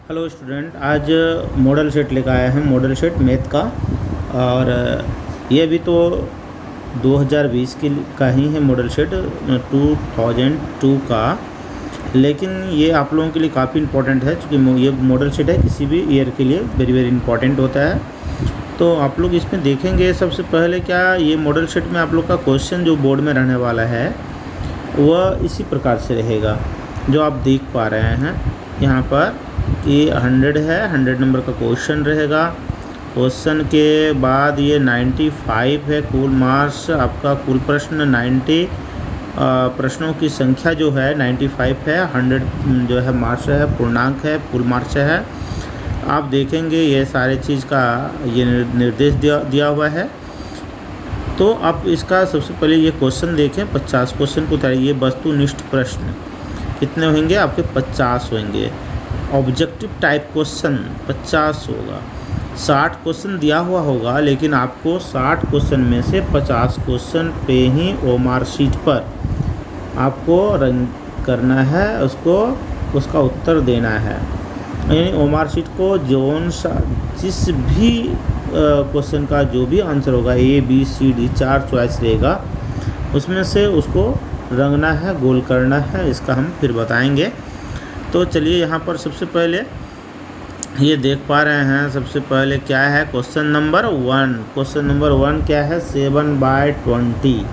Hello student, आज model set लेकर आया है। मॉडल सेट मैथ का, और ये भी तो 2020 का ही है मॉडल सेट 2002 का। लेकिन ये आप लोगों के लिए काफ़ी इम्पोर्टेंट है, क्योंकि ये मॉडल सेट है किसी भी ईयर के लिए वेरी वेरी इम्पोर्टेंट होता है। तो आप लोग इसमें देखेंगे सबसे पहले क्या ये मॉडल सेट में आप लोग का क्वेश्चन जो बोर्ड में रहने वाला है वह इसी प्रकार से रहेगा जो आप देख पा रहे हैं यहाँ पर कि 100 है, 100 नंबर का क्वेश्चन रहेगा। क्वेश्चन के बाद ये 95 है कुल मार्क्स आपका। कुल प्रश्न 90 प्रश्नों की संख्या जो है 95 है। 100 जो है मार्क्स है, पूर्णांक है, फुल मार्क्स है। आप देखेंगे ये सारे चीज़ का ये निर्देश दिया हुआ है। तो आप इसका सबसे पहले ये क्वेश्चन देखें। 50 क्वेश्चन को तैयारी, ये वस्तुनिष्ठ प्रश्न कितने होंगे आपके? 50 होंगे। ऑब्जेक्टिव टाइप क्वेश्चन 50 होगा। 60 क्वेश्चन दिया हुआ होगा, लेकिन आपको 60 क्वेश्चन में से 50 क्वेश्चन पे ही ओमार शीट पर आपको रंग करना है, उसका उत्तर देना है। यानी ओमार शीट को जिस भी क्वेश्चन का जो भी आंसर होगा A B C D 4 choice रहेगा, उसमें से उसको रंगना है, गोल करना है। इसका हम फिर बताएंगे। तो चलिए यहाँ पर सबसे पहले ये देख पा रहे हैं। सबसे पहले क्या है क्वेश्चन नंबर 1। क्वेश्चन नंबर 1 क्या है? 7/20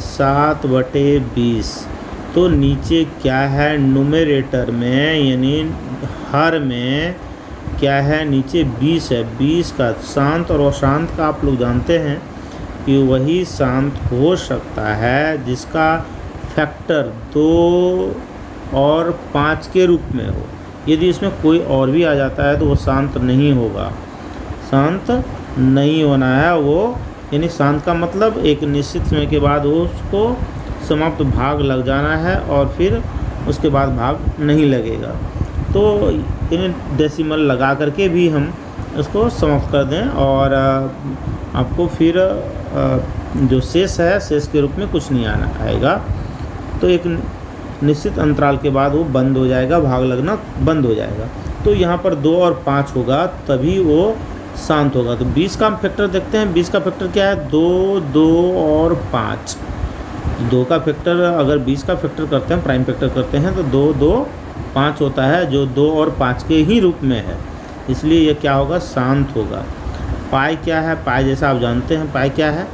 7/20 तो नीचे क्या है न्यूमरेटर में, यानी हर में क्या है? नीचे 20 है। 20 का शांत और अशांत का आप लोग जानते हैं कि वही शांत हो सकता है जिसका फैक्टर 2 और 5 के रूप में हो। यदि इसमें कोई और भी आ जाता है तो वो शांत नहीं होगा। शांत नहीं होना है वो, यानी शांत का मतलब एक निश्चित समय के बाद वो उसको समाप्त भाग लग जाना है और फिर उसके बाद भाग नहीं लगेगा। तो इन डेसिमल लगा करके भी हम उसको समाप्त कर दें और आपको फिर जो शेष है शेष के रूप में कुछ नहीं आएगा। तो एक निश्चित अंतराल के बाद वो बंद हो जाएगा, भाग लगना बंद हो जाएगा। तो यहाँ पर 2 और 5 होगा तभी वो शांत होगा। तो 20 का हम फैक्टर देखते हैं। 20 का फैक्टर क्या है? 2, 2 और 5। 2 का फैक्टर अगर 20 का फैक्टर करते हैं, प्राइम फैक्टर करते हैं, तो 2, 2, 5 होता है, जो 2 और 5 के ही रूप में है। इसलिए यह क्या होगा? शांत होगा। पाई क्या है? पाई जैसा आप जानते हैं पाई क्या है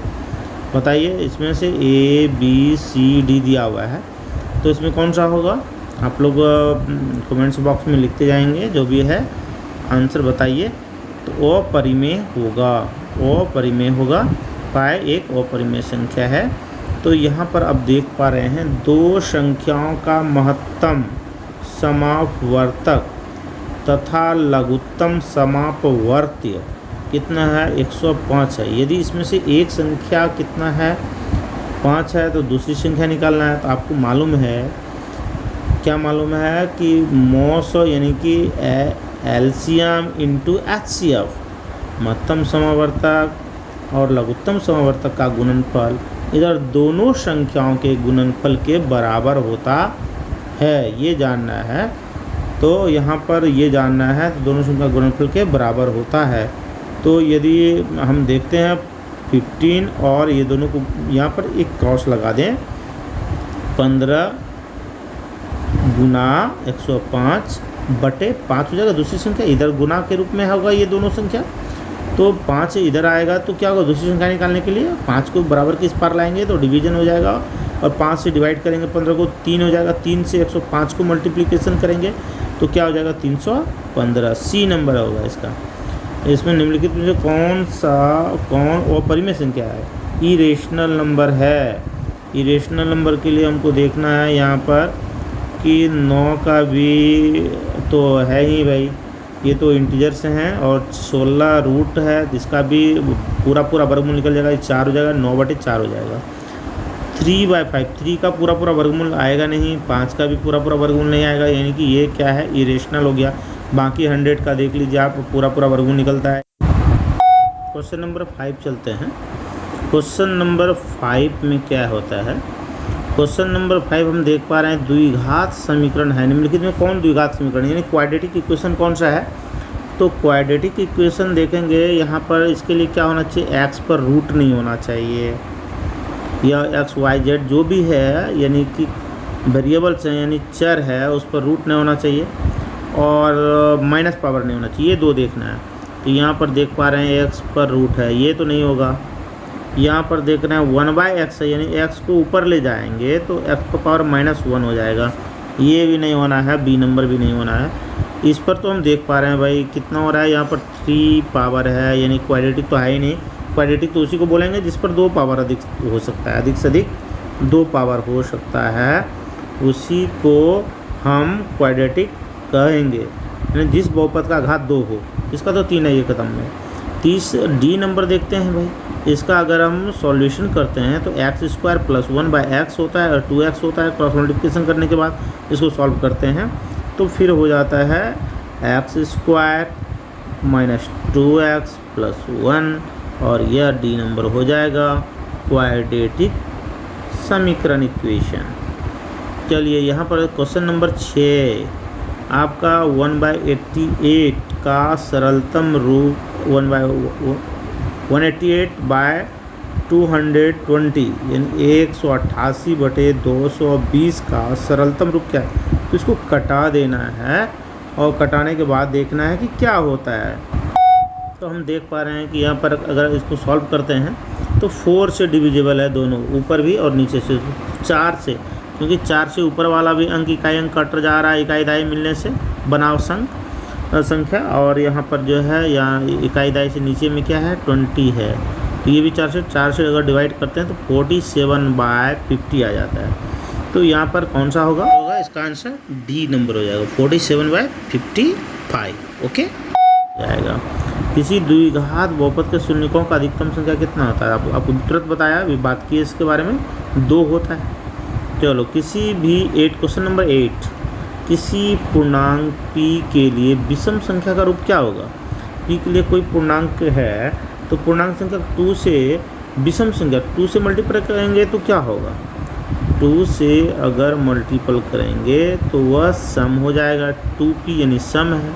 बताइए। इसमें से A B C D दिया हुआ है, तो इसमें कौन सा होगा? आप लोग कमेंट्स बॉक्स में लिखते जाएंगे जो भी है आंसर बताइए। तो अपरिमेय होगा, अपरिमेय होगा। पाई एक अपरिमेय संख्या है। तो यहाँ पर आप देख पा रहे हैं दो संख्याओं का महत्तम समापवर्तक तथा लघुत्तम समापवर्त्य कितना है? 105 है। यदि इसमें से एक संख्या कितना है? 5 है, तो दूसरी संख्या निकालना है। तो आपको मालूम है, क्या मालूम है कि मॉस यानी कि एलसीएम इंटू HCF, महत्तम समावर्तक और लघुत्तम समावर्तक का गुणनफल इधर दोनों संख्याओं के गुणनफल के बराबर होता है, ये जानना है। तो यहाँ पर ये जानना है तो दोनों संख्या गुणनफल के बराबर होता है। तो यदि हम देखते हैं 15 और ये दोनों को यहाँ पर एक क्रॉस लगा दें, 15 गुना 105 बटे 5 हो जाएगा। दूसरी संख्या इधर गुना के रूप में होगा ये दोनों संख्या, तो 5 इधर आएगा। तो क्या होगा? दूसरी संख्या निकालने के लिए 5 को बराबर के इस पार लाएंगे तो डिवीजन हो जाएगा, और 5 से डिवाइड करेंगे 15 को, 3 हो जाएगा। 3 से 105 को मल्टीप्लिकेशन करेंगे तो क्या हो जाएगा? 315। C नंबर होगा इसका। इसमें निम्नलिखित में से कौन अपरिमेय संख्या है? इरेशनल नंबर है। इरेशनल नंबर के लिए हमको देखना है यहाँ पर कि 9 का भी तो है ही भाई, ये तो इंटीजर्स हैं, और 16 रूट है, इसका भी पूरा वर्गमूल निकल जाएगा, 4 हो जाएगा, 9/4 हो जाएगा। 3/5, 3 का पूरा वर्गमूल आएगा नहीं, 5 का भी पूरा वर्गमूल नहीं आएगा, यानी कि ये क्या है? इरेशनल हो गया। बाकी 100 का देख लीजिए आप, पूरा वर्गमूल निकलता है। क्वेश्चन नंबर 5 चलते हैं। क्वेश्चन नंबर 5 में क्या होता है? क्वेश्चन नंबर 5 हम देख पा रहे हैं द्विघात समीकरण है निम्नलिखित में कौन द्विघात समीकरण यानी क्वाड्रेटिक इक्वेशन कौन सा है। तो क्वाड्रेटिक इक्वेशन देखेंगे यहाँ पर इसके लिए क्या होना चाहिए, एक्स पर रूट नहीं होना चाहिए या एक्स वाई जेड जो भी है यानी कि वेरिएबल्स हैं यानी चर है उस पर रूट नहीं होना चाहिए और माइनस पावर नहीं होना चाहिए, ये दो देखना है। तो यहाँ पर देख पा रहे हैं एक्स पर रूट है, ये तो नहीं होगा। यहाँ पर देख रहे हैं 1/x है यानी x को ऊपर ले जाएंगे तो x का पावर -1 हो जाएगा, ये भी नहीं होना है, बी नंबर भी नहीं होना है। इस पर तो हम देख पा रहे हैं भाई कितना हो रहा है, यहाँ पर 3 पावर है यानी क्वाड्रेटिक तो है ही नहीं। क्वाड्रेटिक तो उसी को बोलेंगे जिस पर 2 पावर अधिक हो सकता है, अधिक से अधिक 2 पावर हो सकता है, उसी को हम क्वाड्रेटिक कहेंगे यानी जिस बहुपद का घात 2 हो। इसका तो 3 है, ये खत्म है। 30 डी नंबर देखते हैं भाई, इसका अगर हम सॉल्यूशन करते हैं तो x² + 1/x होता है और 2x होता है। क्रॉस मल्टीप्लिकेशन करने के बाद इसको सॉल्व करते हैं तो फिर हो जाता है x² - 2x + 1 और यह डी नंबर हो जाएगा क्वाड्रेटिक समीकरण इक्वेशन। चलिए यहाँ पर क्वेश्चन नंबर 6 आपका 1/88 का सरलतम रूप 188/220 यानी 188/220 का सरलतम रूप क्या है, तो इसको कटा देना है और कटाने के बाद देखना है कि क्या होता है। तो हम देख पा रहे हैं कि यहाँ पर अगर इसको सॉल्व करते हैं तो 4 से डिविजिबल है दोनों, ऊपर भी और नीचे से, 4 से, क्योंकि 4 से ऊपर वाला भी अंक इकाई अंक कट जा रहा है, इकाई दाई मिलने से बनाव संख्या, और यहाँ पर जो है यहाँ इकाई दाई से नीचे में क्या है 20 है, तो ये भी 4 से अगर डिवाइड करते हैं तो 47/50 आ जाता है। तो यहाँ पर कौन सा होगा इसका आंसर डी नंबर हो जाएगा 47/55। ओके जाएगा। किसी द्विघात बहुपद के शून्यकों का अधिकतम संख्या कितना होता है, आपको तुरंत बताया, अभी बात की इसके बारे में, 2 होता है। चलो किसी भी 8 क्वेश्चन नंबर 8 किसी पूर्णांक p के लिए विषम संख्या का रूप क्या होगा। p के लिए कोई पूर्णांक है तो पूर्णांक संख्या 2 से विषम संख्या 2 से मल्टीप्लाई करेंगे तो क्या होगा, 2 से अगर मल्टीपल करेंगे तो वह सम हो जाएगा, 2p यानी सम है,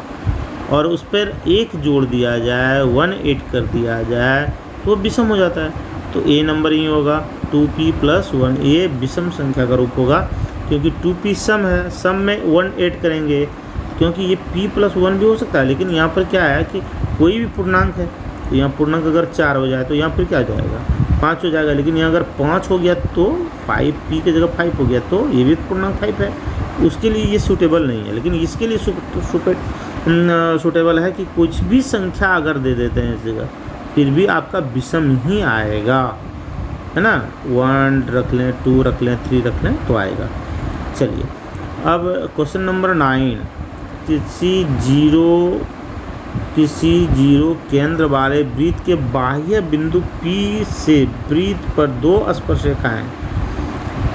और उस पर 1 जोड़ दिया जाए 1 कर दिया जाए तो विषम हो जाता है। तो a नंबर ही होगा 2p + 1, ये विषम संख्या का रूप होगा क्योंकि 2p सम है, सम में 1 करेंगे क्योंकि ये p + 1 भी हो सकता है, लेकिन यहाँ पर क्या है कि कोई भी पूर्णांक है तो यहाँ पूर्णांक अगर 4 हो जाए तो यहाँ पर क्या हो जाएगा 5 हो जाएगा, लेकिन यहाँ अगर 5 हो गया तो 5p की जगह 5 हो गया तो ये भी पूर्णांक 5 है, उसके लिए ये सूटेबल नहीं है। लेकिन इसके लिए सूटेबल है कि कुछ भी संख्या अगर दे देते हैं इस जगह फिर भी आपका विषम ही आएगा, है ना, 1 रख लें, 2 रख लें, 3 रख लें तो आएगा। चलिए अब क्वेश्चन नंबर 9 किसी जीरो केंद्र वाले वृत्त के बाह्य बिंदु P से वृत्त पर 2 स्पर्शरेखाएं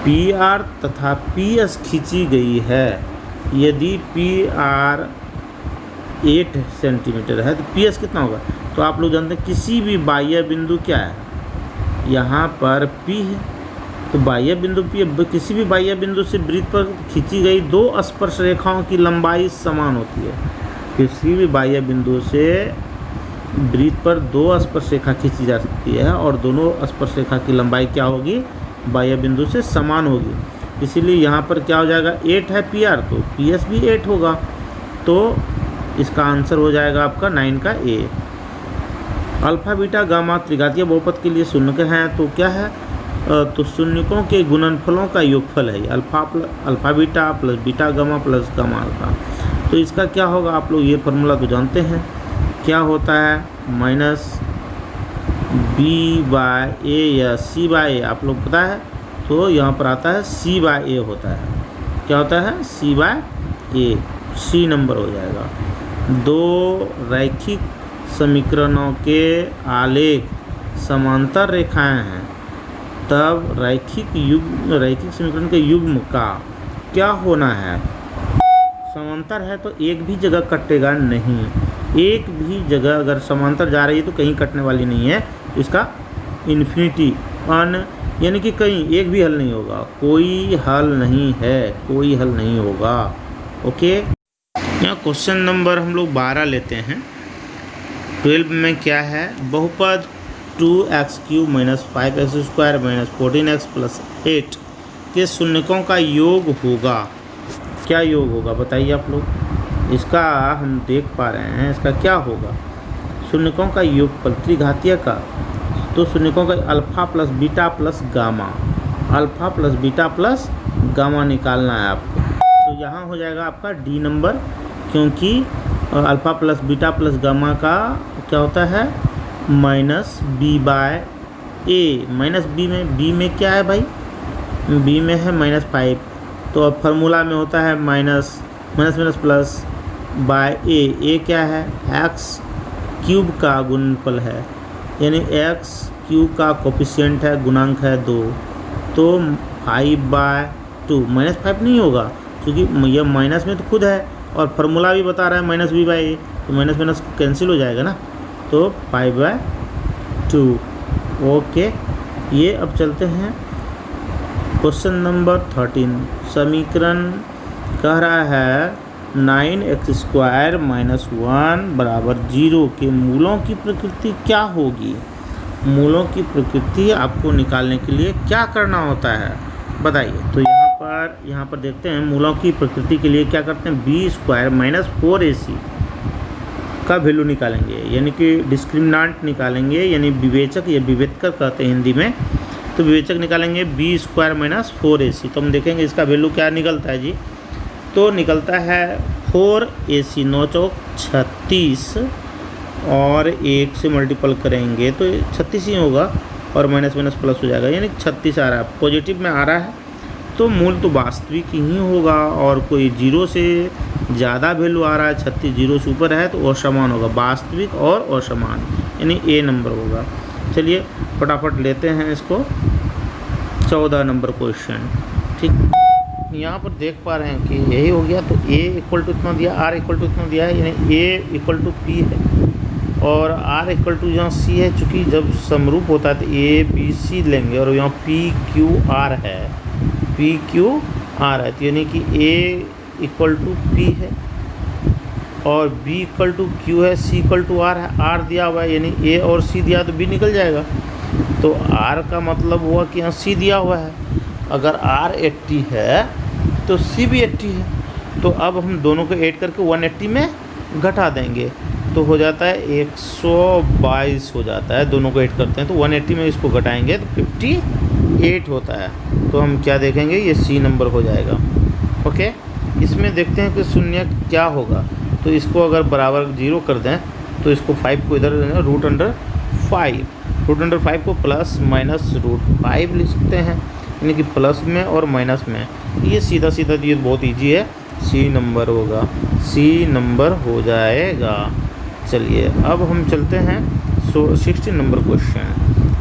PR तथा PS खींची गई है। यदि PR 8 सेंटीमीटर है तो PS कितना होगा, तो आप लोग जानते हैं किसी भी बाह्य बिंदु क्या है, यहाँ पर P है तो बाह्य बिंदु P, किसी भी बाह्य बिंदु से वृत्त पर खींची गई 2 स्पर्श रेखाओं की लंबाई समान होती है। किसी भी बाह्य बिंदु से वृत्त पर 2 स्पर्श रेखा खींची जा सकती है और दोनों स्पर्श रेखा की लंबाई क्या होगी, बाह्य बिंदु से समान होगी। इसीलिए यहाँ पर क्या हो जाएगा, 8 है PR तो PS भी 8 होगा, तो इसका आंसर हो जाएगा आपका 9 का A। अल्फा बीटा गामा त्रिघातीय बहुपद के लिए शून्यक हैं तो क्या है, तो शून्यकों के गुणनफलों का योगफल है alpha beta plus beta gamma plus gamma alpha. तो इसका क्या होगा, आप लोग ये फार्मूला तो जानते हैं, क्या होता है -B/A या C/A, आप लोग पता है, तो यहाँ पर आता है C/A होता है। क्या होता है C/A, C नंबर हो जाएगा। 2 रैखिक समीकरणों के आलेख समांतर रेखाएं हैं तब रैखिक समीकरण के युग्म का क्या होना है, समांतर है तो एक भी जगह कटेगा नहीं, एक भी जगह अगर समांतर जा रही है तो कहीं कटने वाली नहीं है, इसका इन्फिनिटी अन यानी कि कहीं एक भी हल नहीं होगा, कोई हल नहीं है, कोई हल नहीं होगा। ओके, यहाँ क्वेश्चन नंबर हम लोग 12 लेते हैं। 12 में क्या है, बहुपद 2x³ - 5x² - 14x + 8 के शून्यकों का योग होगा। क्या योग होगा बताइए आप लोग। इसका हम देख पा रहे हैं, इसका क्या होगा, शून्यकों का योगफल त्रिघातीय का। तो शून्यकों का alpha plus beta plus gamma, alpha plus beta plus gamma निकालना है आपको। तो यहाँ हो जाएगा आपका डी नंबर, क्योंकि alpha plus beta plus gamma का क्या होता है -b/a। बी में क्या है भाई, बी में है -5। तो अब फार्मूला में होता है माइनस माइनस प्लस बाय ए क्या है, x³ का गुणनफल है, यानी x³ का कोफिशिएंट है, गुणांक है 2। तो 5/2 -5 नहीं होगा, क्योंकि यह माइनस में तो खुद है और फार्मूला भी बता रहा है -b/a, तो माइनस माइनस कैंसिल हो जाएगा ना, तो 5/2। ओके, ये अब चलते हैं क्वेश्चन नंबर 13। समीकरण कह रहा है 9x² - 1 = 0 के मूलों की प्रकृति क्या होगी। मूलों की प्रकृति आपको निकालने के लिए क्या करना होता है बताइए। तो यहाँ पर देखते हैं मूलों की प्रकृति के लिए क्या करते हैं, b² - 4ac का वैल्यू निकालेंगे, यानी कि डिस्क्रिमिनेंट निकालेंगे, यानी विवेचक या विवेचक कहते हैं हिंदी में। तो विवेचक निकालेंगे b² - 4ac। तो हम देखेंगे इसका वैल्यू क्या निकलता है जी। तो निकलता है 4ac 9 चौक 36 और 1 से मल्टीपल करेंगे तो 36 ही होगा, और माइनस माइनस प्लस हो जाएगा, यानी 36 आ रहा है, पॉजिटिव में आ रहा है। तो मूल तो वास्तविक ही होगा, और कोई जीरो से ज़्यादा वैल्यू आ रहा है, 36 जीरो से ऊपर है तो असमान होगा, वास्तविक और असमान, यानी ए नंबर होगा। चलिए फटाफट लेते हैं इसको। 14 नंबर क्वेश्चन, ठीक। यहाँ पर देख पा रहे हैं कि यही हो गया। तो a = इतना दिया, r = इतना दिया है, यानी a = p है और r = यहाँ c है। चूँकि जब समरूप होता है तो a b c लेंगे, और यहाँ p q r है, p q r है, तो यानी कि a = p है और b = q है, c = r है। r दिया हुआ है, यानी a और c दिया तो b निकल जाएगा। तो r का मतलब हुआ कि यहाँ c दिया हुआ है, अगर r 80 है तो c भी 80 है। तो अब हम दोनों को ऐड करके 180 में घटा देंगे, तो हो जाता है 122 हो जाता है। दोनों को ऐड करते हैं तो 180 में इसको घटाएंगे तो 58 होता है। तो हम क्या देखेंगे, ये c नंबर हो जाएगा। ओके, इसमें देखते हैं कि शून्य क्या होगा। तो इसको अगर बराबर 0 कर दें तो इसको 5 को इधर √5, √5 को प्लस माइनस √5 लिख सकते हैं, यानी कि प्लस में और माइनस में। ये सीधा सीधा ये बहुत इजी है, सी नंबर होगा, सी नंबर हो जाएगा। चलिए अब हम चलते हैं 16 नंबर क्वेश्चन।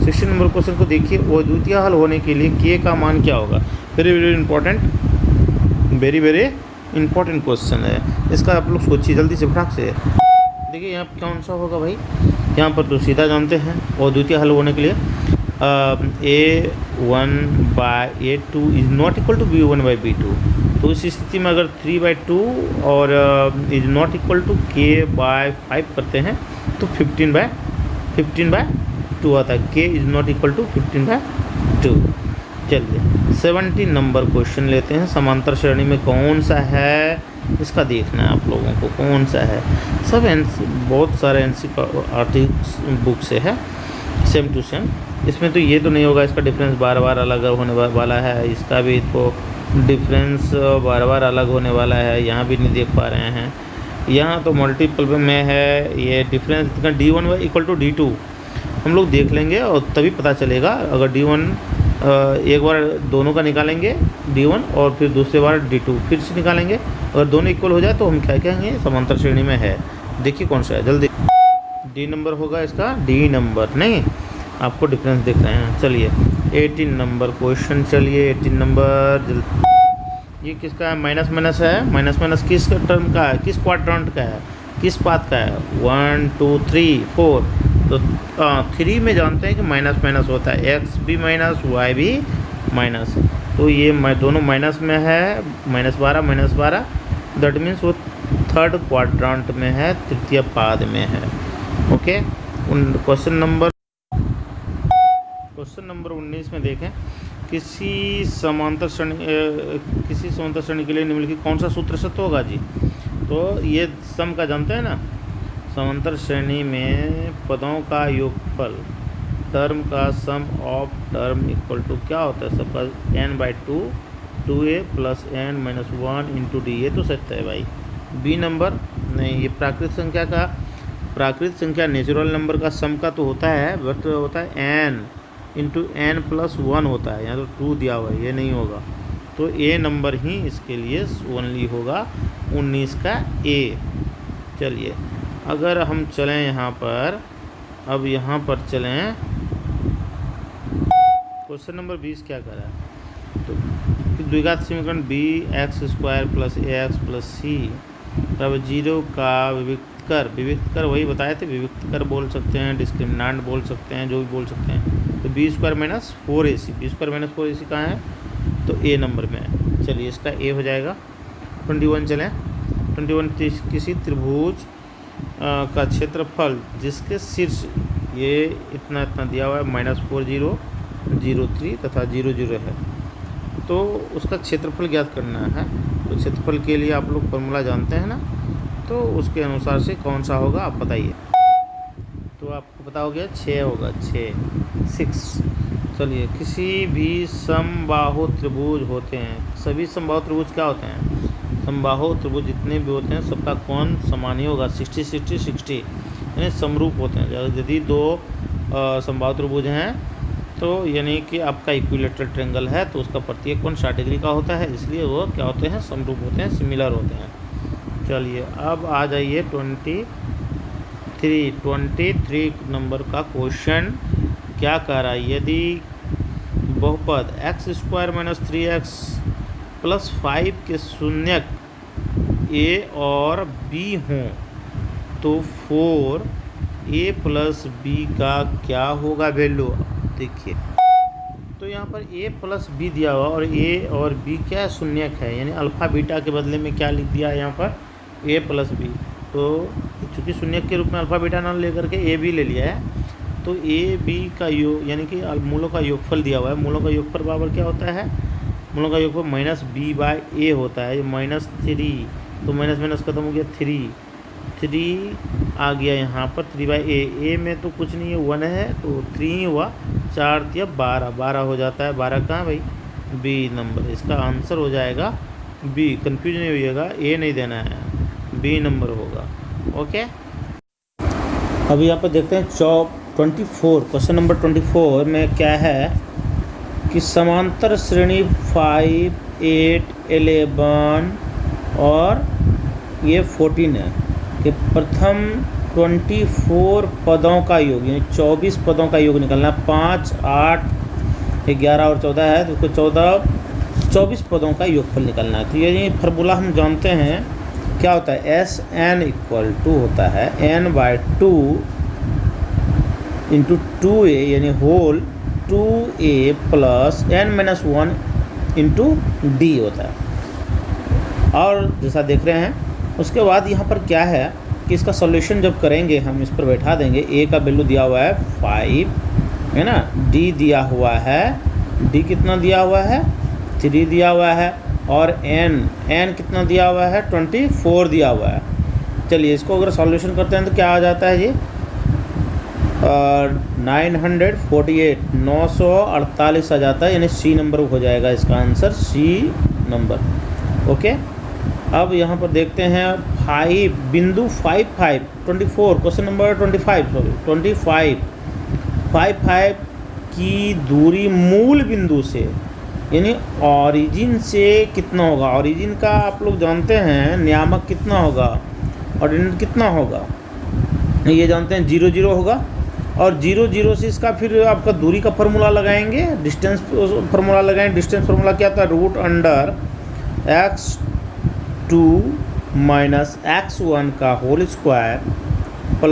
16 नंबर क्वेश्चन को देखिए। अद्वितीय हल होने के लिए के का मान क्या होगा। Very very important, very very important question है। इसका आप लोग सोचिए जल्दी से, फटाक से। देखिए यहाँ कौन सा होगा भाई, यहाँ पर तो सीधा जानते हैं अद्वितीय हल होने के लिए a1/a2 is not equal to b1/b2। तो इस स्थिति में अगर 3/2 और is not equal to k/5 करते हैं तो 15/2 आता है। k is not equal to 15/2। चलिए 17 नंबर क्वेश्चन लेते हैं। समांतर श्रेणी में कौन सा है, इसका देखना है आप लोगों को कौन सा है। सब बहुत सारे NCERT बुक से है, सेम टू सेम। इसमें तो ये तो नहीं होगा, इसका डिफरेंस बार बार अलग होने वाला है, इसका भी तो डिफरेंस बार बार अलग होने वाला है। यहाँ भी नहीं देख पा रहे हैं, यहाँ तो मल्टीपल में है। ये डिफरेंस D1 = D2 हम लोग देख लेंगे और तभी पता चलेगा। अगर D1 एक बार दोनों का निकालेंगे D1 और फिर दूसरे बार D2 फिर से निकालेंगे, अगर दोनों इक्वल हो जाए तो हम क्या कहेंगे, समांतर श्रेणी में है। देखिए कौन सा है, जल्दी। डी नंबर होगा इसका, डी नंबर नहीं, आपको डिफरेंस दिख रहे हैं। चलिए 18 नंबर क्वेश्चन, चलिए 18 नंबर। ये किसका है, माइनस माइनस है। माइनस माइनस किस टर्म का है, किस क्वाड्रेंट का है, किस पाथ का है, 1 2 3 4। तो 3 में जानते हैं कि माइनस माइनस होता है, एक्स भी माइनस वाई भी माइनस, तो ये दोनों माइनस में है, -12 दैट मीन्स वो थर्ड क्वाड्रांट में है, तृतीय पाद में है। ओके, क्वेश्चन नंबर 19 में देखें, किसी समांतर श्रेणी के लिए निम्नलिखित कौन सा सूत्र सत्य होगा जी। तो ये सम का जानते हैं ना, समांतर श्रेणी में पदों का योगफल, टर्म का सम ऑफ टर्म इक्वल टू क्या होता है, सबका n/2 2a + n-1 × d, ये तो सत्य है भाई। बी नंबर नहीं, ये प्राकृतिक संख्या नेचुरल नंबर का सम का तो होता है, बट होता है n × n+1 होता है, यहाँ तो 2 दिया हुआ है, ये नहीं होगा, तो ए नंबर ही इसके लिए ओनली होगा 19 का ए। चलिए अगर हम चलें यहाँ पर, अब यहाँ पर चलें, क्वेश्चन नंबर 20 क्या कर रहा है, तो द्विघात समीकरण bx² + ax + c तब 0 का विविक्तकर वही बताए थे, विविक्तकर बोल सकते हैं, डिस्क्रिमिनेंट बोल सकते हैं, जो भी बोल सकते हैं। तो b² - 4ac, b² - 4ac कहाँ है, तो ए नंबर में है। चलिए इसका ए हो जाएगा। 21 चलें, 21 किसी त्रिभुज का क्षेत्रफल जिसके शीर्ष ये इतना दिया हुआ है, -40 0 3 तथा 0 0 है, तो उसका क्षेत्रफल ज्ञात करना है। तो क्षेत्रफल के लिए आप लोग फॉर्मूला जानते हैं ना, तो उसके अनुसार से कौन सा होगा आप बताइए। तो आपको पता हो गया 6 होगा, 6। चलिए किसी भी समबाहु त्रिभुज होते हैं, सभी समबाहु त्रिभुज क्या होते हैं, समबाहु त्रिभुज जितने भी होते हैं सबका कोण समान ही होगा, 60 60 60, यानी समरूप होते हैं। यदि 2 समबाहु त्रिभुज हैं तो यानी कि आपका इक्विलेटरल ट्रायंगल है, तो उसका प्रत्येक कोण 60 डिग्री का होता है, इसलिए वो क्या होते हैं, समरूप होते हैं, सिमिलर होते हैं। चलिए अब आ जाइए 23 नंबर का क्वेश्चन क्या कह रहा है, यदि बहुपद x² - 3x + 5 के शून्यक a और b हों तो 4a + b का क्या होगा वैल्यू। देखिए तो यहाँ पर a + b दिया हुआ और a और b क्या शून्यक है, यानी अल्फ़ा बीटा के बदले में क्या लिख दिया है यहाँ पर a + b, तो चूँकि शून्यक के रूप में अल्फ़ा बीटा नाम लेकर के a b ले लिया है, तो a b का योग यानी कि मूलों का योगफल दिया हुआ है, मूलों का योगफल बराबर क्या होता है, मूलों का योगफल -b/a होता है, -3, तो माइनस माइनस खत्म हो गया, 3 आ गया यहाँ पर 3/a में तो कुछ नहीं है, 1 है, तो 3 ही हुआ, 4 या 12 हो जाता है, 12 कहाँ भाई, बी नंबर, इसका आंसर हो जाएगा बी। कंफ्यूज नहीं होइएगा, ए नहीं देना है, बी नंबर होगा। ओके, अभी यहाँ पर देखते हैं 24 क्वेश्चन नंबर 24 में क्या है कि समांतर श्रेणी 5 8 11 और ये 14 है कि प्रथम 24 पदों का योग, यानी 24 पदों का योग निकलना, 5 8 11 और 14 है, तो उसको 24 पदों का योगफल निकलना है। तो ये फार्मूला हम जानते हैं क्या होता है, SN = होता है n/2 × 2a यानी होल 2a + n-1 × d होता है। और जैसा देख रहे हैं, उसके बाद यहाँ पर क्या है कि इसका सॉल्यूशन जब करेंगे हम इस पर बैठा देंगे, a का वैल्यू दिया हुआ है 5 है ना, d दिया हुआ है, d कितना दिया हुआ है 3 दिया हुआ है, और n कितना दिया हुआ है 24 दिया हुआ है। चलिए इसको अगर सॉल्यूशन करते हैं तो क्या आ जाता है जी, 948 आ जाता है, यानी सी नंबर हो जाएगा इसका आंसर, सी नंबर। ओके, अब यहाँ पर देखते हैं 24 क्वेश्चन नंबर 25 की दूरी मूल बिंदु से यानी ऑरिजिन से कितना होगा, ऑरिजिन का आप लोग जानते हैं नियामक कितना होगा, ऑर्डिनेट कितना होगा, ये जानते हैं 0 0 होगा, और 0 0 से इसका फिर आपका दूरी का फार्मूला लगाएंगे, डिस्टेंस फार्मूला लगाएंगे। डिस्टेंस फार्मूला क्या था, √x2 - x1 का whole square +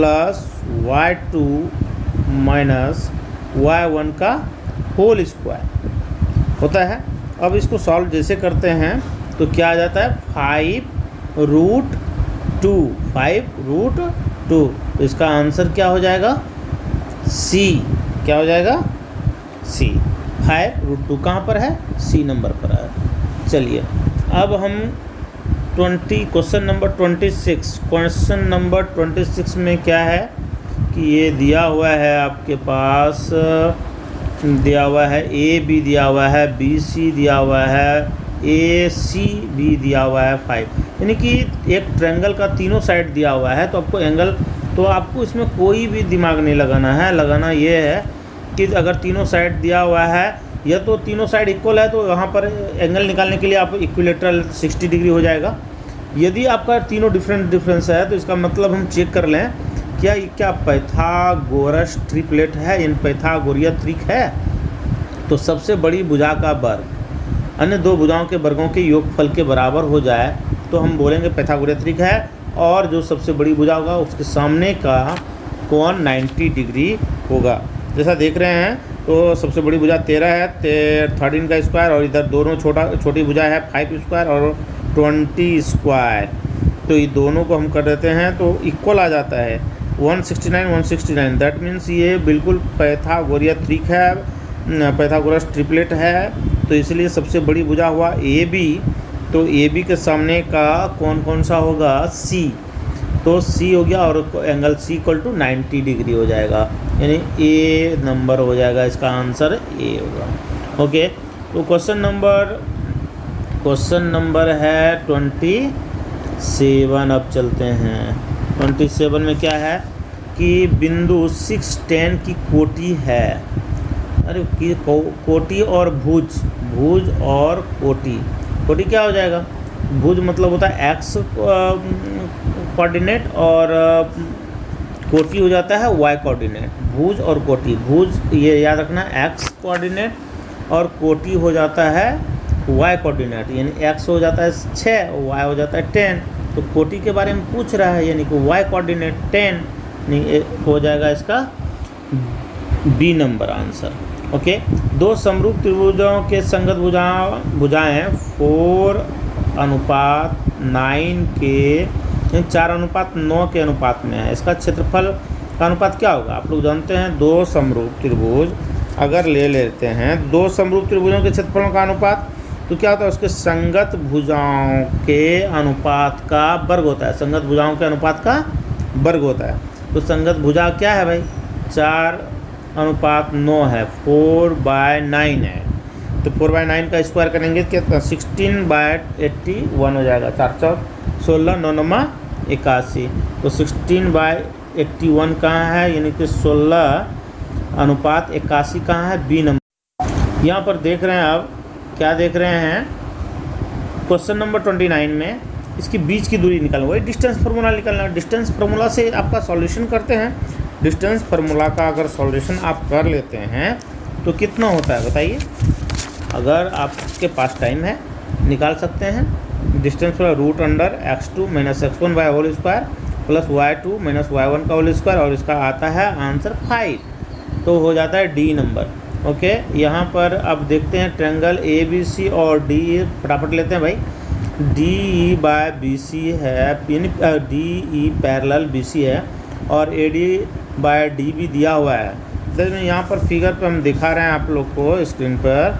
y2 minus y1 का होल स्क्वायर होता है। अब इसको सॉल्व जैसे करते हैं तो क्या आ जाता है 5√2 5√2। तो इसका आंसर क्या हो जाएगा C। क्या हो जाएगा C। 5√2 कहाँ पर है C नंबर पर है। चलिए अब हम क्वेश्चन नंबर 26 में क्या है कि ये दिया हुआ है आपके पास, दिया हुआ है AB दिया हुआ है, BC दिया हुआ है, AC भी दिया हुआ है 5, यानी कि एक ट्रायंगल का तीनों साइड दिया हुआ है। तो आपको एंगल, तो आपको इसमें कोई भी दिमाग नहीं लगाना है। लगाना ये है कि अगर तीनों साइड दिया हुआ है या तो तीनों साइड इक्वल है तो यहाँ पर एंगल निकालने के लिए आप इक्विलेटरल 60 डिग्री हो जाएगा। यदि आपका तीनों डिफरेंस है तो इसका मतलब हम चेक कर लें क्या पाइथागोरस ट्रिपलेट है, इन पाइथागोरिया त्रिक है। तो सबसे बड़ी भुजा का वर्ग अन्य दो भुजाओं के वर्गों के योगफल के बराबर हो जाए तो हम बोलेंगे पाइथागोरिया त्रिक है। और जो सबसे बड़ी भुजा होगा उसके सामने का कोण 90 डिग्री होगा। जैसा देख रहे हैं तो सबसे बड़ी भुजा 13 है, 13 का स्क्वायर, और इधर दोनों छोटी भुजा है 5 स्क्वायर और 20 स्क्वायर। तो ये दोनों को हम कर देते हैं तो इक्वल आ जाता है 169। दैट मीन्स ये बिल्कुल पाइथागोरिया त्रिक है, पाइथागोरस ट्रिपलेट है। तो इसलिए सबसे बड़ी भुजा हुआ AB। तो AB के सामने का कौन सा होगा C। तो C हो गया और एंगल C = 90 डिग्री हो जाएगा, यानी A नंबर हो जाएगा। इसका आंसर A होगा। ओके, तो क्वेश्चन नंबर है 27। अब चलते हैं 27 में क्या है कि बिंदु 610 की कोटि है। अरे की कोटि और भुज और कोटि क्या हो जाएगा। भुज मतलब होता है x कोऑर्डिनेट और कोटि हो जाता है y कोऑर्डिनेट। भुज और कोटि, भुज ये याद रखना x कोऑर्डिनेट और कोटि हो जाता है y कोऑर्डिनेट, यानी x हो जाता है 6 और y हो जाता है 10। तो कोटि के बारे में पूछ रहा है, यानी कि y कोऑर्डिनेट 10, नहीं हो जाएगा इसका B नंबर आंसर। ओके, दो समरूप त्रिभुजों के संगत भुजाएं 4:9 के 4:9 के अनुपात में है। इसका क्षेत्रफल का अनुपात क्या होगा। आप लोग जानते हैं दो समरूप त्रिभुज अगर ले लेते हैं, दो समरूप त्रिभुजों के क्षेत्रफलों का अनुपात तो क्या होता है, उसके संगत भुजाओं के अनुपात का वर्ग होता है। संगत भुजाओं के अनुपात का वर्ग होता है। तो संगत भुजा क्या है भाई 4:9 है, 4/9 है। तो 4/9 का स्क्वायर करेंगे कितना 16/81 हो जाएगा। 4 चौक 16, 9 81। तो 16/81 कहाँ है, यानी कि 16:81 कहाँ है B नंबर। यहाँ पर देख रहे हैं, अब क्या देख रहे हैं क्वेश्चन नंबर 29 में इसके बीच की दूरी निकालना, वही डिस्टेंस फार्मूला निकालना। डिस्टेंस फार्मूला से आपका सॉल्यूशन करते हैं। डिस्टेंस फार्मूला का अगर सॉल्यूशन आप कर लेते हैं तो कितना होता है बताइए। अगर आपके पास टाइम है निकाल सकते हैं। Distance √(x2 - x1/2 + y2 - y1 का होल स्क्वायर, और इसका आता है आंसर 5। तो हो जाता है D नंबर। ओके, यहाँ पर अब देखते हैं ट्रायंगल ABC और DE फटाफट लेते हैं भाई। DE/BC है, यानी DE पैरेलल BC है और AD/DB दिया हुआ है। तो यहाँ पर फिगर पे हम दिखा रहे हैं आप लोग को स्क्रीन पर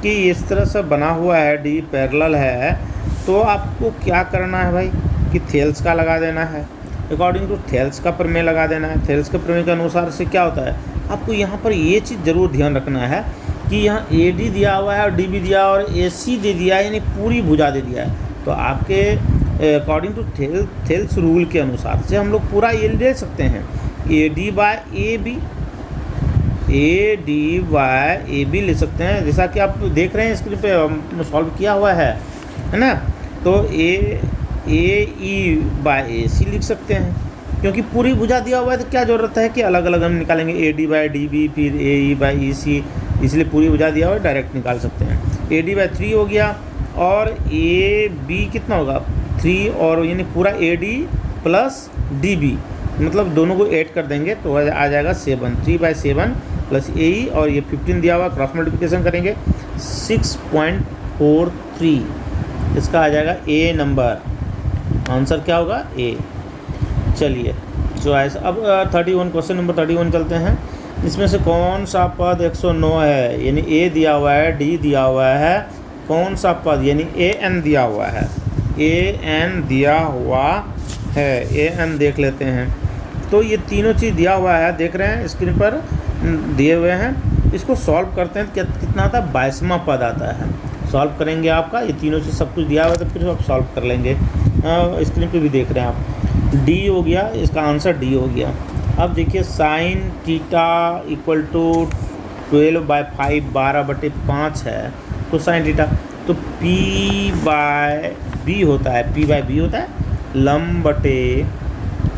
कि इस तरह से बना हुआ है, D पैरेलल है। तो आपको क्या करना है भाई कि थेल्स का लगा देना है, अकॉर्डिंग टू थेल्स का प्रमेय लगा देना है। थेल्स के प्रमेय के अनुसार से क्या होता है, आपको यहाँ पर ये चीज़ ज़रूर ध्यान रखना है कि यहाँ AD दिया हुआ है और DB दिया और AC दे दिया है, यानी पूरी भुजा दे दिया है। तो आपके अकॉर्डिंग टू थेल्स रूल के अनुसार से हम लोग पूरा ये ले सकते हैं AD/AB ले सकते हैं, जैसा कि आप देख रहे हैं स्क्रीन पे सॉल्व किया हुआ है ना। तो AE/AC लिख सकते हैं, क्योंकि पूरी भुजा दिया हुआ है तो क्या ज़रूरत है कि अलग अलग हम निकालेंगे AD/DB फिर AE/EC, इसलिए पूरी भुजा दिया हुआ है डायरेक्ट निकाल सकते हैं। AD/3 हो गया और AB कितना होगा 3, और यानी पूरा AD + DB मतलब दोनों को ऐड कर देंगे तो आ जाएगा 7, 3/7 प्लस ए और ये 15 दिया हुआ, क्रॉस मल्टीप्लिकेशन करेंगे 6.43, इसका आ जाएगा ए नंबर, आंसर क्या होगा ए। चलिए चॉइस। अब 31 क्वेश्चन नंबर 31 चलते हैं। इसमें से कौन सा पद 109 है, यानी ए दिया हुआ है, डी दिया हुआ है, कौन सा पद यानी ए एन दिया हुआ है, ए एन दिया हुआ है, ए एन देख लेते हैं। तो ये तीनों चीज़ दिया हुआ है, देख रहे हैं स्क्रीन पर दिए हुए हैं। इसको सॉल्व करते हैं तो कितना आता है, 22वां पद आता है। सॉल्व करेंगे आपका ये तीनों चीज़ सब कुछ दिया हुआ है तो फिर आप सॉल्व कर लेंगे। स्क्रीन पे भी देख रहे हैं आप, डी हो गया, इसका आंसर डी हो गया। अब देखिए साइन थीटा इक्वल टू 12/5 12/5 है, तो साइन थीटा तो P/B होता है, P/B होता है लंब बटे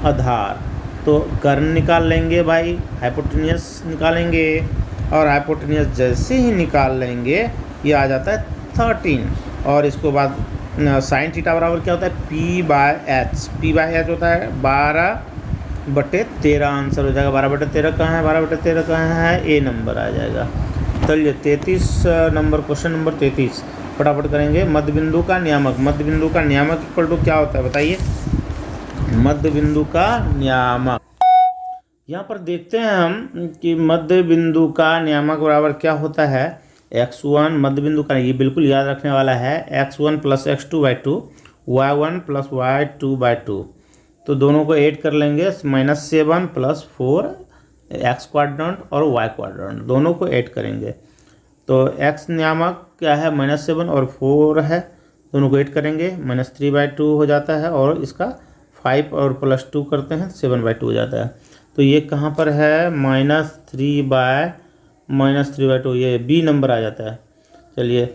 आधार। तो कर्ण निकाल लेंगे भाई, हाइपोटेनियस निकालेंगे, और हाइपोटेनियस जैसे ही निकाल लेंगे ये आ जाता है 13, और इसको बाद साइन थीटा बराबर क्या होता है P/H, P/H होता है 12/13, आंसर हो जाएगा 12/13 कहाँ है, 12/13 कहाँ है, ए नंबर आ जाएगा। चलिए 33 नंबर, क्वेश्चन नंबर 33 फटाफट करेंगे। मध्य बिंदु का नियामक, मध्य बिंदु का नियामक इक्वल टू क्या होता है बताइए, मध्य बिंदु का नियामक। यहाँ पर देखते हैं हम कि मध्य बिंदु का नियामक बराबर क्या होता है, x1 मध्य बिंदु का, ये बिल्कुल याद रखने वाला है, x1 + x2/2 y1 + y2/2। तो दोनों को ऐड कर लेंगे, -7 + 4 x क्वाड्रेंट और y क्वाड्रेंट दोनों को ऐड करेंगे। तो x नियामक क्या है, -7 और 4 है, दोनों को ऐड करेंगे, -3/2 हो जाता है, और इसका 5 और +2 करते हैं 7/2 हो जाता है। तो ये कहाँ पर है, -3/2, ये बी नंबर आ जाता है। चलिए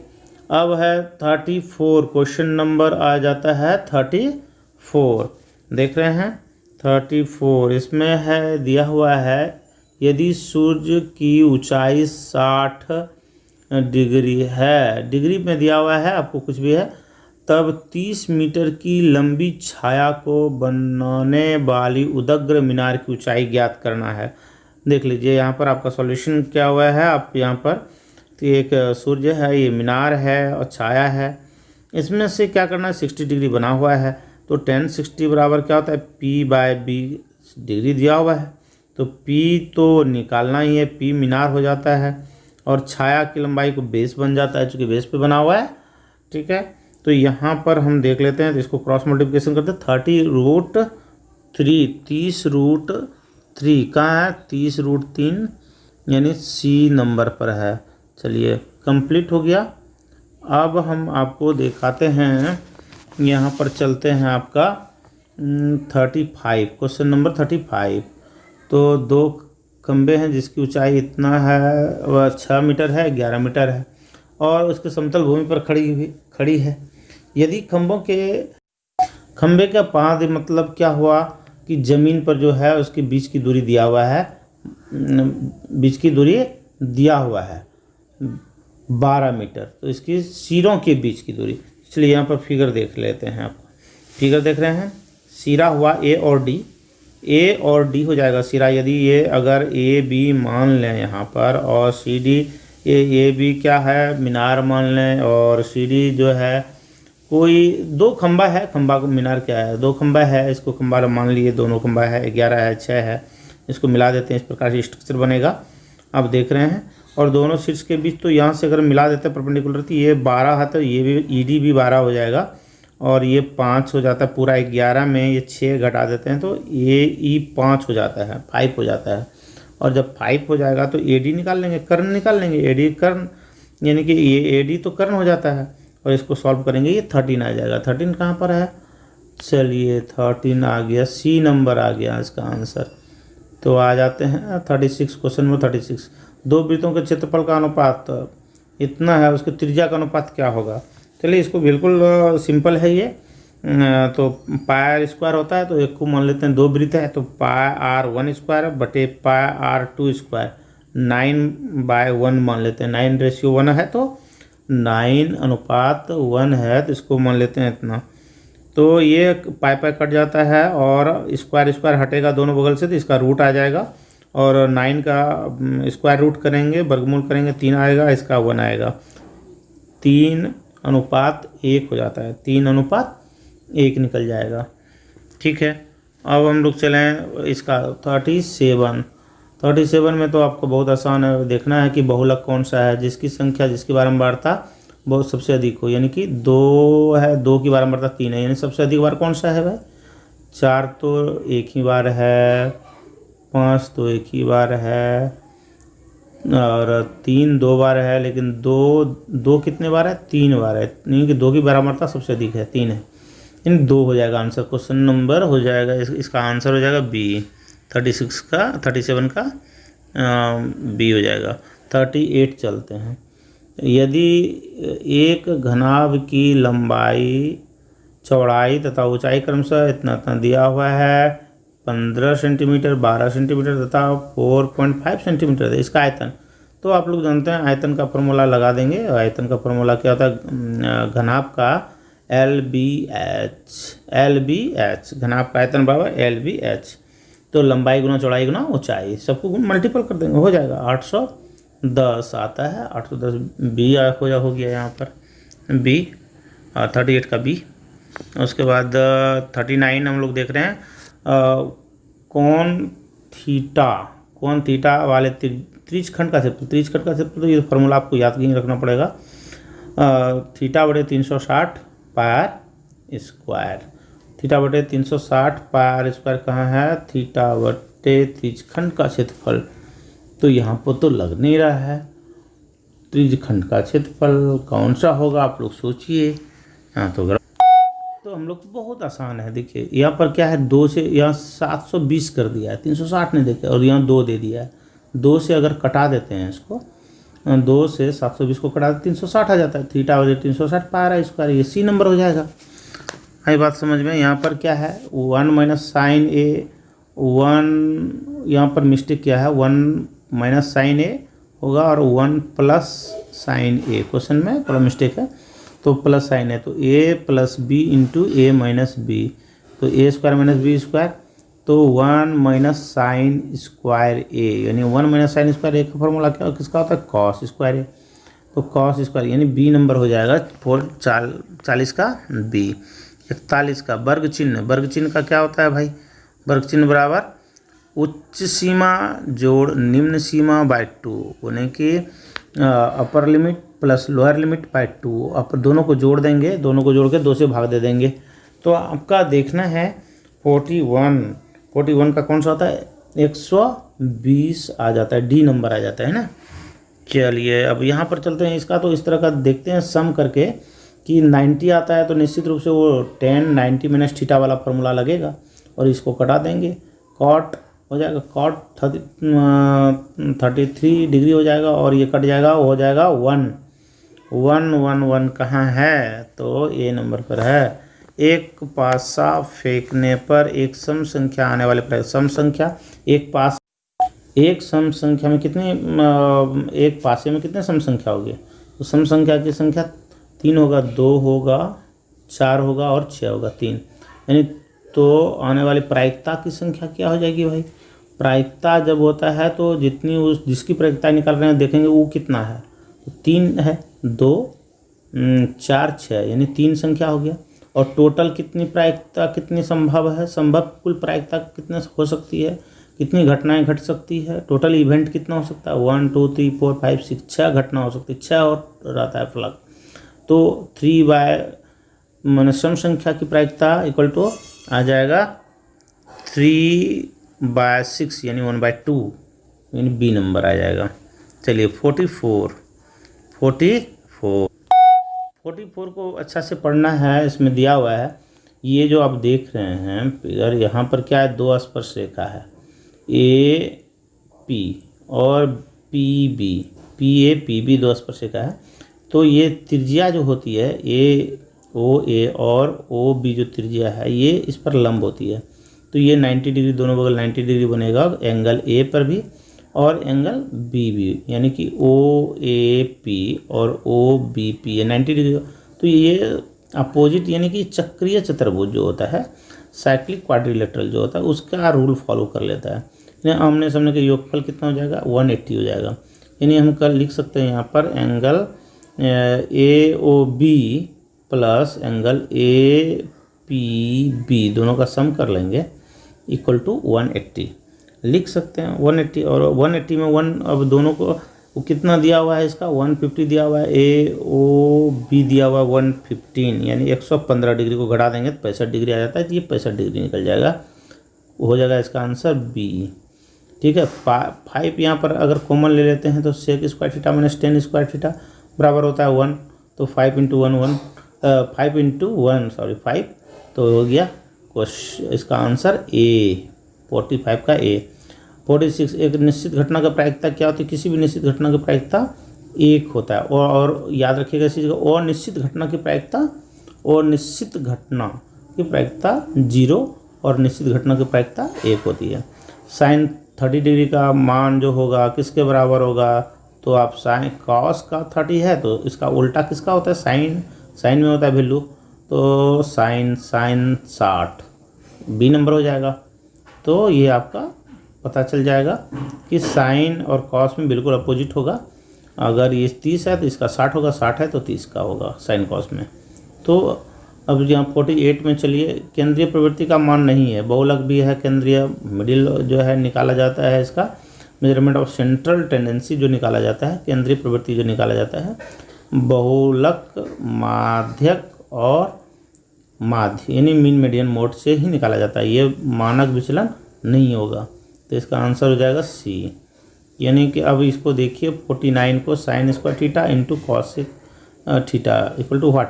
अब है 34, क्वेश्चन नंबर आ जाता है 34, देख रहे हैं 34। इसमें है दिया हुआ है, यदि सूर्य की ऊंचाई 60 डिग्री है, डिग्री में दिया हुआ है आपको कुछ भी है, तब 30 मीटर की लंबी छाया को बनाने वाली उदग्र मीनार की ऊंचाई ज्ञात करना है। देख लीजिए यहाँ पर आपका सॉल्यूशन क्या हुआ है, आप यहाँ पर तो एक सूर्य है, ये मीनार है और छाया है, इसमें से क्या करना है 60 डिग्री बना हुआ है, तो tan 60 बराबर क्या होता है P/B, डिग्री दिया हुआ है तो P तो निकालना ही है, P मीनार हो जाता है, और छाया की लंबाई को बेस बन जाता है, चूँकि बेस पे बना हुआ है, ठीक है। तो यहाँ पर हम देख लेते हैं, तो इसको क्रॉस मल्टीप्लिकेशन करते हैं, 30√3, 30√3 कहाँ है, 30√3 यानी सी नंबर पर है। चलिए कंप्लीट हो गया। अब हम आपको दिखाते हैं, यहाँ पर चलते हैं आपका 35, क्वेश्चन नंबर 35। तो 2 खंबे हैं जिसकी ऊंचाई इतना है, वह 6 मीटर है, 11 मीटर है, और उसके समतल भूमि पर खड़ी है। यदि खंबे का पाद मतलब क्या हुआ कि ज़मीन पर जो है उसके बीच की दूरी दिया हुआ है, बीच की दूरी दिया हुआ है 12 मीटर, तो इसकी सिरों के बीच की दूरी, इसलिए यहाँ पर फिगर देख लेते हैं। आप फिगर देख रहे हैं, सिरा हुआ ए और डी, ए और डी हो जाएगा सिरा, यदि ये अगर ए बी मान लें यहाँ पर, और सी डी, ए बी क्या है मीनार मान लें, और सी डी जो है कोई 2 खंबा है, खंबा को मीनार क्या है, 2 खंबा है, इसको खंबा मान लिए, दोनों खंबा है, 11 है, 6 है, इसको मिला देते हैं, इस प्रकार से स्ट्रक्चर बनेगा। आप देख रहे हैं, और दोनों शीट्स के बीच तो यहाँ से अगर मिला देते हैं परपेंडिकुलर, तो ये 12 है, तो ये भी ईडी भी 12 हो जाएगा, और ये 5 हो जाता है, पूरा 11 में ये 6 घटा देते हैं तो ये ई 5 हो जाता है, 5 हो जाता है। और जब 5 हो जाएगा तो ए डी निकाल लेंगे, कर्ण निकाल लेंगे, ए डी कर्ण, यानी कि ये ए डी तो कर्ण हो जाता है, और इसको सॉल्व करेंगे ये 13 आ जाएगा। 13 कहाँ पर है, चलिए 13 आ गया, सी नंबर आ गया इसका आंसर। तो आ जाते हैं 36, क्वेश्चन नंबर 36। 2 वृत्तों के क्षेत्रफल का अनुपात इतना है, उसके त्रिज्या का अनुपात क्या होगा। चलिए इसको बिल्कुल सिंपल है ये, तो πr² होता है, तो एक को मान लेते हैं 2 वृत्त है, तो πr1² बटे πr2², 9/1 मान लेते हैं, 9:1 है, तो 9:1 है, तो इसको मान लेते हैं इतना। तो ये पाई पाई कट जाता है और स्क्वायर स्क्वायर हटेगा दोनों बगल से, तो इसका रूट आ जाएगा। और 9 का स्क्वायर रूट करेंगे, वर्गमूल करेंगे, 3 आएगा, इसका 1 आएगा। 3:1 हो जाता है, 3:1 निकल जाएगा। ठीक है, अब हम लोग चलें इसका 37 में तो आपको बहुत आसान है, देखना है कि बहुलक कौन सा है जिसकी संख्या जिसकी बारंबारता बहुत सबसे अधिक हो, यानी कि 2 है, 2 की बारंबारता 3 है, यानी सबसे अधिक बार कौन सा है भाई? 4 तो एक ही बार है, 5 तो एक ही बार है, और 3 2 बार है, लेकिन 2 कितने बार है? 3 बार है, यानी कि 2 की बारंबारता सबसे अधिक है, 3 है, इन 2 हो जाएगा आंसर। क्वेश्चन नंबर हो जाएगा इसका आंसर हो जाएगा बी। 37 का बी हो जाएगा। 38 चलते हैं। यदि एक घनाभ की लंबाई, चौड़ाई तथा ऊंचाई क्रमशः इतना इतना दिया हुआ है, 15 सेंटीमीटर, 12 सेंटीमीटर तथा 4.5 सेंटीमीटर है इसका आयतन, तो आप लोग जानते हैं आयतन का फॉर्मूला लगा देंगे। आयतन का फॉर्मूला क्या होता है? घनाभ का LBH, घनाभ का आयतन बराबर LBH, तो लंबाई गुना चौड़ाई गुना ऊंचाई, सबको मल्टीपल कर देंगे, हो जाएगा 810 आता है। 810 बी हो गया यहाँ पर बी, 38 का बी। उसके बाद 39 हम लोग देख रहे हैं, कौन थीटा वाले त्रिज्यखंड का क्षेत्रफल, तो ये फॉर्मूला आपको याद नहीं रखना पड़ेगा। θ/360 पाई स्क्वायर, θ/360 पाई स्क्वायर कहाँ है? त्रिज्यखंड का क्षेत्रफल, तो यहाँ पर तो लग नहीं रहा है। त्रिज्यखंड का क्षेत्रफल कौन सा होगा आप लोग सोचिए। यहाँ तो हम लोग बहुत आसान है, देखिए यहाँ पर क्या है, 2 से यहाँ 720 कर दिया है, 360 नहीं देखे, और यहाँ 2 दे दिया है। 2 से अगर कटा देते हैं इसको, 2 से 720 को कटा 360 आ जाता है, θ/360 पाई स्क्वायर, ये सी नंबर हो जाएगा। आई बात समझ में? यहाँ पर क्या है? 1 - sin A, 1 यहाँ पर मिस्टेक क्या है? 1 - sin A होगा और 1 + sin A, क्वेश्चन में थोड़ा मिस्टेक है, तो प्लस साइन है, तो A + B × A - B, तो A² - B², तो 1 - sin स्क्वायर A, यानी 1 - sin स्क्वायर A का फॉर्मूला क्या किसका होता है? cos स्क्वायर A, तो cos स्क्वायर यानी B नंबर हो जाएगा 40 का B। 41 का वर्ग चिन्ह का क्या होता है भाई? वर्ग चिन्ह बराबर उच्च सीमा जोड़ निम्न सीमा बाय 2, यानी कि upper limit plus lower limit by 2, अब दोनों को जोड़ देंगे, दोनों को जोड़ के 2 से भाग दे देंगे, तो आपका देखना है 41 का कौन सा होता है? 120 आ जाता है, डी नंबर आ जाता है ना। चलिए अब यहाँ पर चलते हैं, इसका तो इस तरह का देखते हैं सम करके कि 90 आता है, तो निश्चित रूप से वो 10 90 - θ वाला फॉर्मूला लगेगा, और इसको कटा देंगे, कॉट हो जाएगा, कॉट 33 डिग्री हो जाएगा, और ये कट जाएगा, हो जाएगा 1 कहाँ है? तो ए नंबर पर है। एक पासा फेंकने पर एक सम संख्या आने वाले पर सम संख्या, एक सम संख्या में कितने, एक पासे में कितने सम संख्या होगी? तो सम संख्या की संख्या 3 होगा, 2 होगा, 4 होगा और 6 होगा, 3, यानी तो आने वाली प्रायिकता की संख्या क्या हो जाएगी भाई? प्रायिकता जब होता है तो जितनी जिसकी प्रायिकता निकाल रहे हैं देखेंगे वो कितना है, तो 3 है, 2 4 6, यानी 3 संख्या हो गया। और टोटल कितनी प्रायिकता, कितनी संभव है? संभव कुल प्रायिकता कितने हो सकती है, कितनी घटनाएं घट सकती है, टोटल इवेंट कितना हो सकता है? 1 2 3 4 5 6, 6 घटना हो सकती है, 6 और रहता है फ्लग, तो 3 बाय सम संख्या की प्रायिकता इक्वल टू आ जाएगा 3/6, यानी 1/2, यानी बी नंबर आ जाएगा। चलिए 44 को अच्छा से पढ़ना है, इसमें दिया हुआ है, ये जो आप देख रहे हैं फिगर, यहाँ पर क्या है? 2 स्पर्श रेखा है, AP और PB, PA PB 2 स्पर्श रेखा है, तो ये त्रिज्या जो होती है OA और OB जो त्रिज्या है ये इस पर लंब होती है, तो ये 90 डिग्री, दोनों बगल 90 डिग्री बनेगा, एंगल A पर भी और एंगल B भी, यानी कि OAP और OBP ये 90 डिग्री, तो ये अपोजिट यानी कि चक्रीय चतुर्भुज जो होता है, साइक्लिक क्वाड्रिलेटरल जो होता है, उसका रूल फॉलो कर लेता है। यानी आमने सामने का योगफल कितना हो जाएगा, 180 हो जाएगा। यानी हम कल लिख सकते हैं यहाँ पर angle AOB plus angle APB दोनों का सम कर लेंगे इक्वल टू 180 लिख सकते हैं। 180 और 180 में 1, अब दोनों को वो कितना दिया हुआ है, इसका 150 दिया हुआ है, AOB दिया हुआ है 115, यानी 115 डिग्री को घटा देंगे तो 65 डिग्री आ जाता है। तो ये 65 डिग्री निकल जाएगा, हो जाएगा इसका आंसर बी। ठीक है, 5 यहाँ पर अगर कॉमन ले लेते हैं तो sec square theta minus 10 square theta बराबर होता है 1, तो 5 इंटू 1 तो हो गया इसका आंसर ए, 45 का ए। 46, एक निश्चित घटना का प्रायिकता क्या होती है, किसी भी निश्चित घटना की प्रायिकता 1 होता है। और याद रखिएगा इसी जगह, और निश्चित घटना की प्रायिकता 0 और निश्चित घटना की प्रायिकता 1 होती है। साइन 30 डिग्री का मान जो होगा किसके बराबर होगा, तो आप साइन कॉस का 30 है तो इसका उल्टा किसका होता है, साइन में होता है वैल्यू, तो साइन 60 बी नंबर हो जाएगा। तो ये आपका पता चल जाएगा कि साइन और कॉस में बिल्कुल अपोजिट होगा। अगर ये 30 है तो इसका 60 होगा, 60 है तो 30 का होगा साइन कॉस में। तो अब यहाँ 48 में चलिए, केंद्रीय प्रवृत्ति का मान नहीं है, बहुलक भी है, केंद्रीय मिडिल जो है निकाला जाता है, इसका मेजरमेंट ऑफ सेंट्रल टेंडेंसी जो निकाला जाता है, केंद्रीय प्रवृत्ति जो निकाला जाता है बहुलक, माध्यक और माध्य यानी मीन मीडियन मोड से ही निकाला जाता है, ये मानक विचलन नहीं होगा। तो इसका आंसर हो जाएगा सी। यानी कि अब इसको देखिए 49 को sine square theta into cosec theta equal to what,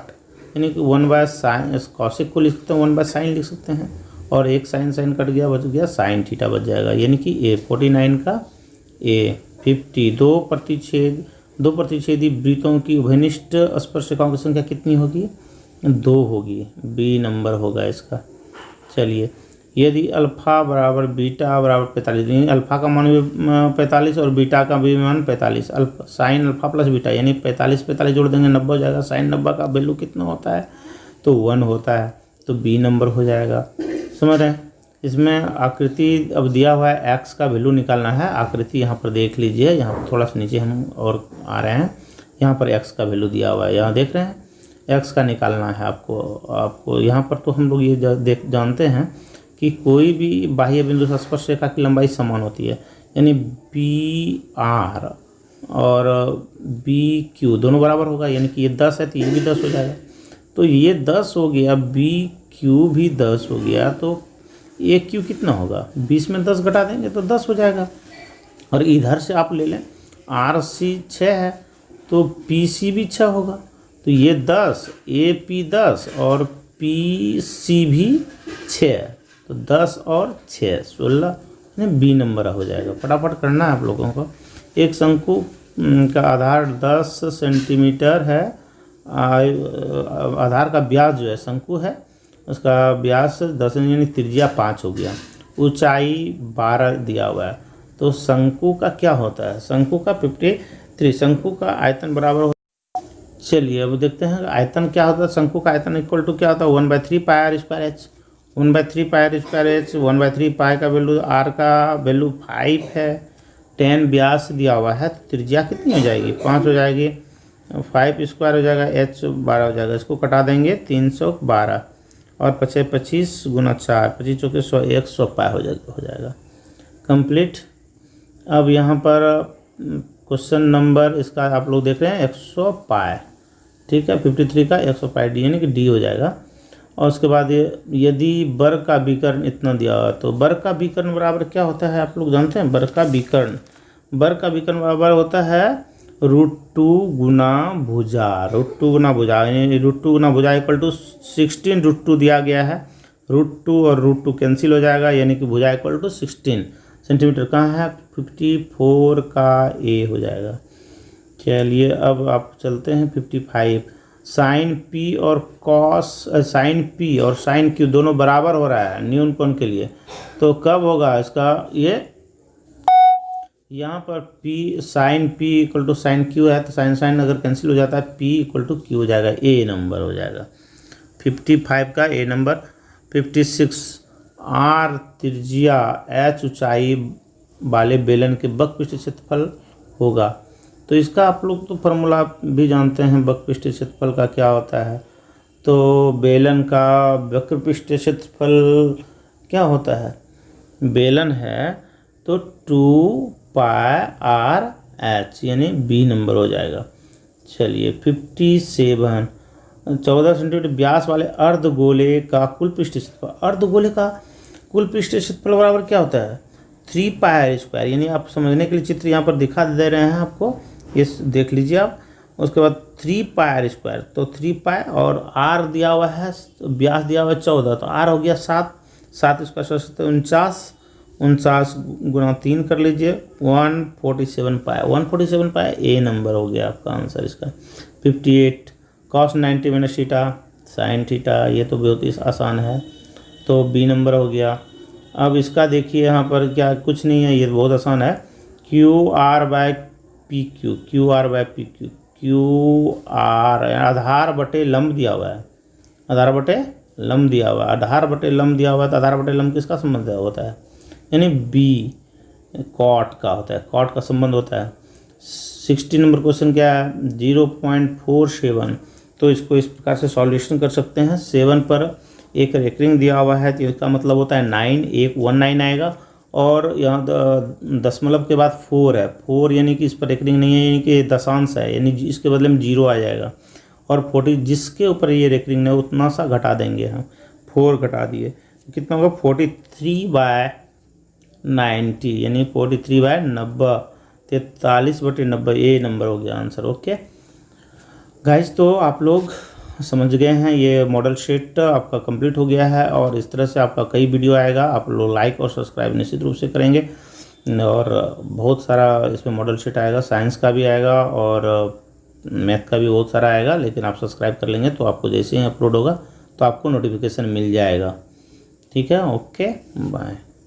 यानी कि 1/sin कॉसिक को लिख सकते हैं, 1/sin लिख सकते हैं, और एक साइन कट गया, बच गया साइन थीटा बच जाएगा, यानी कि ए 49 का ए। 50, दो प्रतिच्छेदी वृत्तों की उभयनिष्ठ स्पर्शरेखाओं की संख्या कितनी होगी, 2 होगी, बी नंबर होगा इसका। चलिए, यदि अल्फा बराबर बीटा बराबर 45, यानी अल्फा का मान भी 45 और बीटा का भी मान 45, साइन अल्फा प्लस बीटा यानी 45 जोड़ देंगे 90 हो जाएगा। साइन 90 का वैल्यू कितना होता है, तो 1 होता है, तो बी नंबर हो जाएगा। समझ रहे हैं, इसमें आकृति अब दिया हुआ है, एक्स का वैल्यू निकालना है। आकृति यहाँ पर देख लीजिए, यहाँ पर थोड़ा सा नीचे हम और आ रहे हैं, यहाँ पर एक्स का वैल्यू दिया हुआ है, यहाँ देख रहे हैं, एक्स का निकालना है आपको। यहाँ पर तो हम लोग ये जानते हैं कि कोई भी बाह्य बिंदु से स्पर्श रेखा की लंबाई समान होती है, यानी बी आर और बी क्यू दोनों बराबर होगा, यानी कि ये 10 है तो ये भी 10 हो जाएगा। तो ये 10 हो गया, बी क्यू भी 10 हो गया, तो ए क्यू कितना होगा, 20 में 10 घटा देंगे तो 10 हो जाएगा। और इधर से आप ले लें, आर सी 6 है तो पी सी भी 6 होगा, तो ये 10, ए पी 10 और पी सी भी 6, तो 10 और 6 16, बी नंबर हो जाएगा। फटाफट करना है आप लोगों को। एक शंकु का आधार 10 सेंटीमीटर है, आधार का व्यास जो है शंकु है, उसका व्यास 10 यानी त्रिज्या 5 हो गया, ऊंचाई 12 दिया हुआ है। तो शंकु का क्या होता है, शंकु का 53, शंकु का आयतन बराबर हो। चलिए अब देखते हैं आयतन क्या होता है। शंकु का आयतन इक्वल टू क्या होता है, 1/3 pi R square H, 1/3 pi R square H, 1/3 pi का वैल्यू, आर का वैल्यू 5 है, 10 व्यास दिया हुआ है, तो त्रिज्या कितनी हो जाएगी, 5 हो जाएगी, 5 स्क्वायर हो जाएगा, एच 12 हो जाएगा, इसको कटा देंगे 312 और 25 गुना 4, 25 चौके 100, 100 पाई हो जाएगा कंप्लीट। अब यहाँ पर क्वेश्चन नंबर इसका आप लोग देख रहे हैं 100 पाई, ठीक है, 53 का 100 पाई डी यानी कि डी हो जाएगा। और उसके बाद यदि वर्ग का विकर्ण इतना दिया हुआ, तो वर्ग का विकर्ण बराबर क्या होता है आप लोग जानते हैं, वर्ग का विकर्ण बराबर होता है √2 गुना भुजा, √2 गुना भुजा, यानी √2 गुना भुजा इक्वल टू 16 √2 दिया गया है, √2 और √2 कैंसिल हो जाएगा, यानी कि भुजा इक्वल टू 16 सेंटीमीटर। कहाँ है, 54 का ए हो जाएगा। चलिए अब आप चलते हैं 55। साइन पी और साइन पी और साइन क्यू दोनों बराबर हो रहा है न्यून कोण के लिए, तो कब होगा इसका, ये यहाँ पर P sine P equal to sine Q है, तो साइन अगर कैंसिल हो जाता है P इक्वल टू क्यू हो जाएगा, ए नंबर हो जाएगा। 55 का ए नंबर। 56 आर त्रिज्या एच ऊंचाई वाले बेलन के वक्रपृष्ठ क्षेत्रफल होगा। तो इसका आप लोग तो फॉर्मूला भी जानते हैं, वक्रपृष्ठ क्षेत्रफल का क्या होता है। तो बेलन का वक्रपृष्ठ क्षेत्रफल क्या होता है, बेलन है तो 2πr/h यानी बी नंबर हो जाएगा। चलिए 57 14 सेंटीमीटर व्यास वाले अर्धगोले का कुल पृष्ठ क्षेत्रफल। अर्धगोले का कुल पृष्ठ क्षेत्रफल बराबर क्या होता है, 3πr²। यानी आप समझने के लिए चित्र यहाँ पर दिखा दे रहे हैं आपको, ये देख लीजिए आप। उसके बाद 3πr², तो 3π और r दिया हुआ है, व्यास दिया हुआ है 14, तो r हो गया 7, 7 इसका 49, 49 गुना 3 कर लीजिए, 147π। 147π ए नंबर हो गया आपका आंसर इसका। 58 cos 90 - थीटा sin थीटा, ये तो बहुत ही आसान है, तो बी नंबर हो गया। अब इसका देखिए यहाँ पर क्या, कुछ नहीं है, ये बहुत आसान है। QR/PQ, QR/PQ, QR आधार बटे लंब दिया हुआ है, आधार बटे लंब दिया हुआ है, आधार बटे लंब दिया हुआ है, तो आधार बटे लंब किसका संबंध होता है, यानी बी कॉट का होता है, कॉट का संबंध होता है। 60 नंबर क्वेश्चन क्या है, 0.47। तो इसको इस प्रकार से सॉल्यूशन कर सकते हैं। 7 पर एक रेकरिंग दिया हुआ है, तो इसका मतलब होता है 9, एक 19 आएगा, और यहाँ दशमलव के बाद 4 है, 4 यानी कि इस पर रेकरिंग नहीं है, यानी कि दशांश है, यानी इसके बदले में 0 आ जाएगा। और 40 जिसके ऊपर ये रेकरिंग है उतना सा घटा देंगे हम, 4 घटा दिए, कितना होगा 43/90, यानी 43/90, 43/90 ए नंबर हो गया आंसर। ओके गाइस, तो आप लोग समझ गए हैं, ये मॉडल शीट आपका कंप्लीट हो गया है, और इस तरह से आपका कई वीडियो आएगा, आप लोग लाइक और सब्सक्राइब निश्चित रूप से करेंगे, और बहुत सारा इसमें मॉडल शीट आएगा, साइंस का भी आएगा और मैथ का भी बहुत सारा आएगा। लेकिन आप सब्सक्राइब कर लेंगे तो आपको जैसे ही अपलोड होगा तो आपको नोटिफिकेशन मिल जाएगा। ठीक है, ओके बाय।